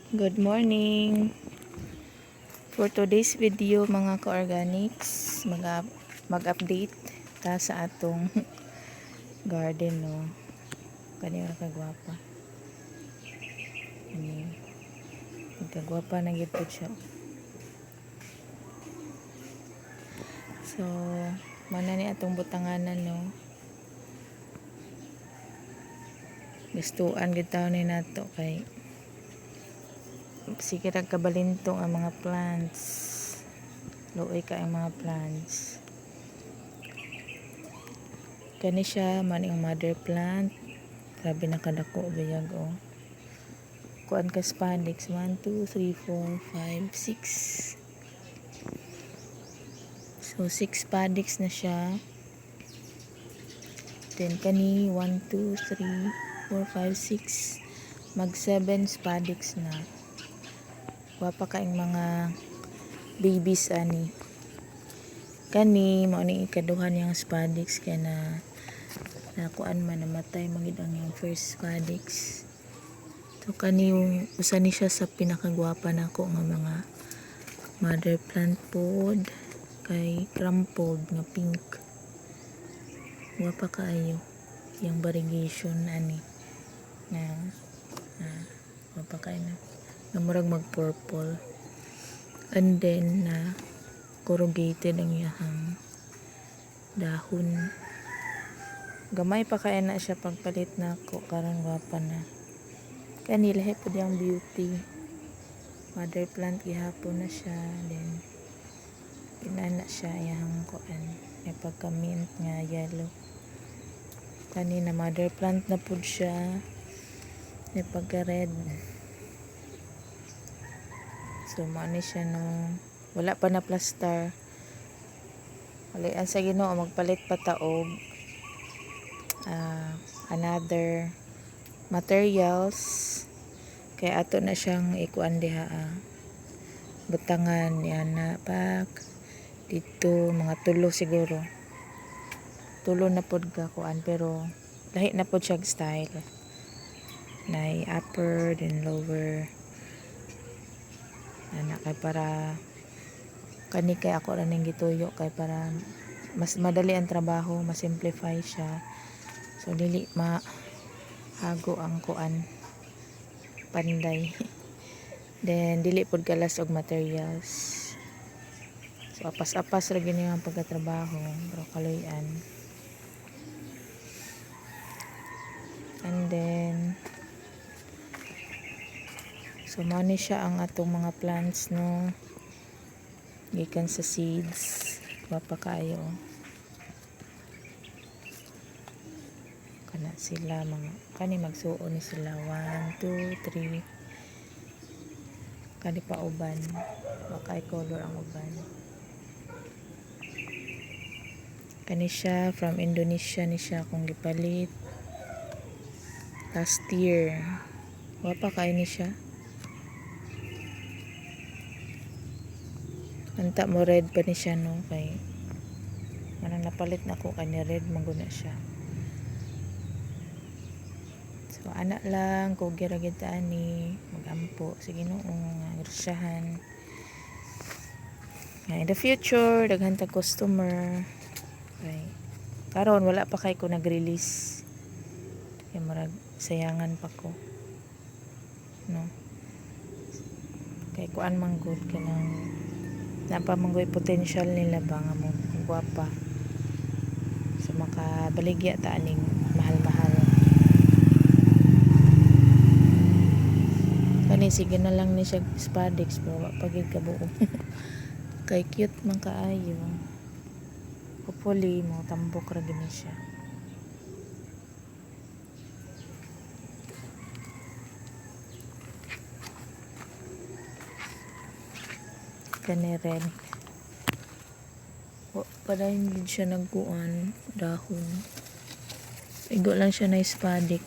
Good morning! For today's video mga ka-organics, mag-update ta sa atong garden no. Kanina kagwapa. Ani. Kagwapa na gid pud siya. So, mana ni atong butanganan no. Gustuan gid taon ni nato kay sige ra kabalintong ang mga plants. Luoy ka ang mga plants. Kani siya man ang mother plant. Grabe na kadako bayag oh. Kuan ka spadix 1 2 3 4 5 6. So 6 spadix na siya. Then kani 1 2 3 4 5 6 mag 7 spadix na. Wapa kaing mga babies ani. Kani mao ni ikaduhan yang spadix kay na kuan man namatay magid ang yung first spadix. So kani yung usa ni siya sa pinakagwapa nako nga mga mother plant pod kay crumpled nga pink. Wapa kaayo yung variegation ani na wapa kaayo na murag mag purple. And then na corrugated ang iyahang dahon. Gamay pa kaya na siya pagpalit na ko karon wapa na. Kani lahi pud yang beauty. Mother plant gihapon na siya, then inana siya iyang kuan may pagka mint nga yellow. Kani na mother plant na pud siya, may pagka red. So mao ni siya no, wala pa na plaster. Walian sa Ginoo magpalit pa ta og another materials kay ato na siyang ikuan diha butangan yan na pak dito mga tulo siguro. Tulo na pod ka kuan pero lahi na pod siya style. Nay upper then lower. Ana kay para kani kay ako ra ning gituyo kay para mas madali ang trabaho, mas simplify siya. So dili hago ang kuan panday. Then dili pod kalas og materials. So apas-apas ra gini ang pagkatrabaho, pero kaloy-an. And then so mao ni siya ang atong mga plants no. Gikan sa seeds, wapa kayo. Kana sila mga kani magsuo ni sila 1 2 3. Kani pa uban. Wakay color ang uban. Kani siya from Indonesia ni siya kung gipalit last year. Wapa kay ni siya. Anta mo red pa ni siya no kay manang napalit na ko kani red maguna siya. So ana lang ko gira gid ani magampo sa Ginoo nga grasyahan. In the future daghan ta customer. Okay. Karon wala pa kay ko nag-release. Kay murag sayangan pa ko. No. Kay kuan man good kanang napamanggoy potential nila ba nga mo guwapa. So makabaligya ta aning mahal-mahal. Kani sige na lang ni siya spadix pero wa pa gid kabuo. Kay cute man kaayo. Hopefully mo tambok ra gini siya. Kani red. Padayon din siya nagkuan dahon. Igo lang siya na spadix.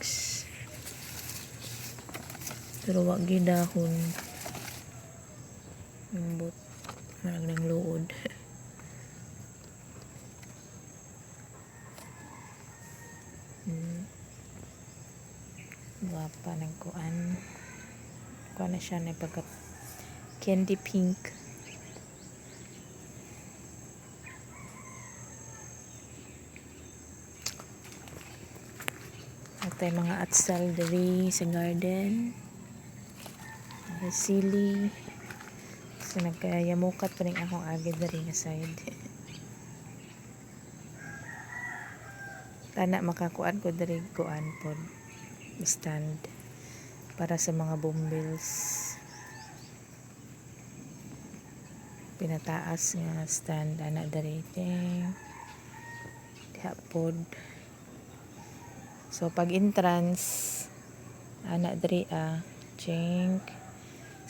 Pero wag gyud dahon. Lambot. Marag nang luod. Guwapa nagkuan. kuha na siya na pagka candy pink. At tayo mga atsal diri sa garden. Sili. So nagkayamukat pa rin akong agad diri nga side. Tana makakuan ko diri kuan pod stand para sa mga bumbles. Pinataas nga stand ana diri diha pod. So pag entrance ana diri chink.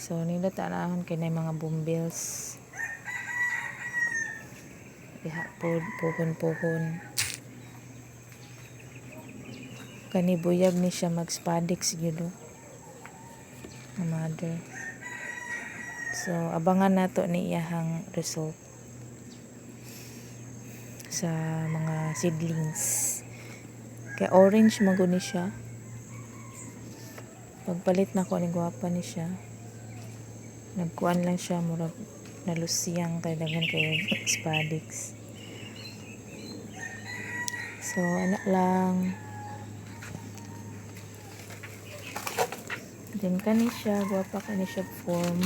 So nila tanahon kay na mga bumbles. Diha pod puhon-puhon. Kani buyag ni siya mag-spadix gyud na mother. So abangan nato ni iyahang result sa mga seedlings. Kay orange man gud ni siya. Pagpalit na ko ni gwapa ni siya. Nagkuan lang siya murag nalusiyang kay daghan kay spadix. So ana lang. Din kani siya, guwapa kani siya form.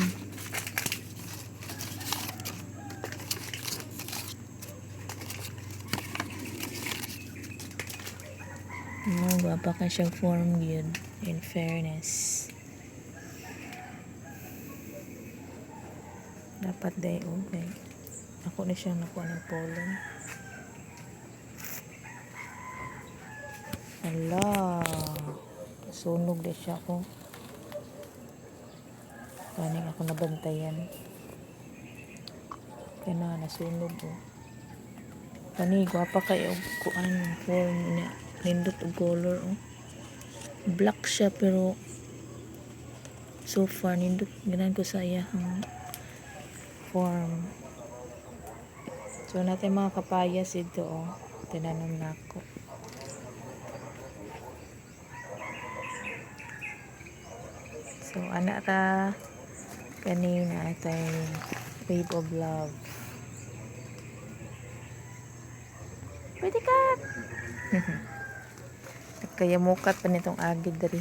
Guwapa ka siyang form yun, in fairness. Dapat day okay. Ako na siyang nakuha ng pollen. Ala, sunog na siya ko. Kaning ako nabantayan. Kaya na, nasunog ko. Kani, gwapa kayo kuan form niya. Nindot og color. Black siya pero so far, nindot ganan ko sa iyang form. So, natin mga kapayas ito. Tinanom na ako. So, anak ta kanina atay wave of love. Pwede ka! Kaya mukat pa nitong agid dari.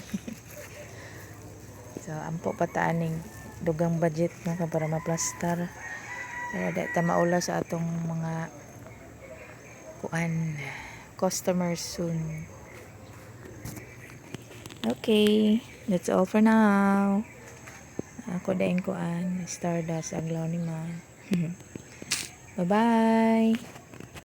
So, ampo pataaning dugang budget na para maplastar. Kaya dahil ta maula sa atong mga kuan customers soon. Okay, that's all for now. Ako daing kuan Stardust Aglaw ni Ma. Bye-bye!